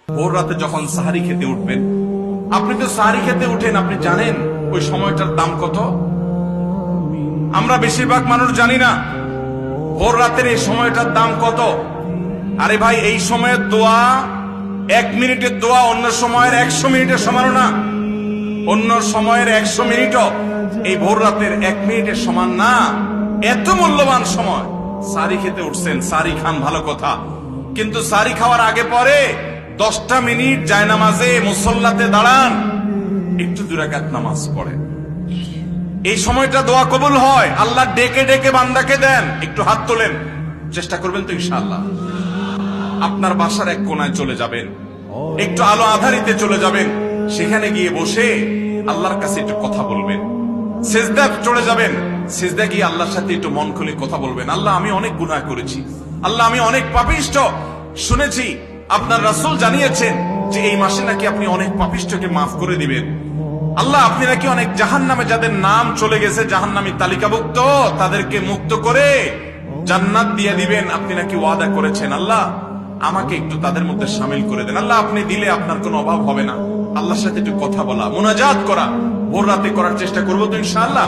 ভোর রাতে যখন সাহারি খেতে উঠবেন, আপনি তো সাহারি খেতে উঠেন, আপনি জানেন ওই সময়টার দাম কত? আমরা বেশিরভাগ মানুষ জানি না ভোর রাতের এই সময়টার দাম কত। আরে ভাই, এই সময়ের দোয়া 1 মিনিটের দোয়া অন্য সময়ের 100 মিনিটের সমান না। অন্য সময়ের 100 মিনিটও এই ভোর রাতের 1 মিনিটের সমান না। এত মূল্যবান সময়। সারি খেতে উঠছেন, সারি খান, ভালো কথা, কিন্তু সারি খাওয়ার আগে পরে 10টা মিনিট জায়নামাজে মুসল্লাতে দাঁড়ান, একটু 2 রাকাত নামাজ পড়েন। এই সময়টা দোয়া কবুল হয়। আল্লাহ ডেকে ডেকে বান্দাকে দেন। একটু হাত তোলেন, চেষ্টা করবেন তো ইনশাআল্লাহ। আপনার বাসার এক কোনায় চলে যাবেন, একটু আলো আধারিতে চলে যাবেন, সেখানে গিয়ে বসে আল্লাহর কাছে একটু কথা বলবেন। সিজদা চলে যাবেন, সিজদা গিয়ে আল্লাহর সাথে একটু মন খুলে কথা বলবেন। আল্লাহ, আমি অনেক গুনাহ করেছি, আল্লাহ আমি অনেক পাপিষ্ঠ। শুনেছি আপনার রাসূল জানিয়েছেন যে এই মাসে নাকি আপনি অনেক পাপিষ্ঠকে মাফ করে দিবেন। আল্লাহ, আপনি নাকি অনেক জাহান্নামে যাদের নাম চলে গেছে জাহান্নামী তালিকাভুক্ত, তাদেরকে মুক্ত করে জান্নাত দিয়ে দিবেন, আপনি নাকি ওয়াদা করেছেন। আল্লাহ, আমাকে একটু তাদের মধ্যে শামিল করে দেন। আল্লাহ, আপনি দিলে আপনার কোনো অভাব হবে না। আল্লাহর সাথে একটু কথা বলা, মুনাজাত করা ভোর রাতে করার চেষ্টা করবো তো ইনশাআল্লাহ।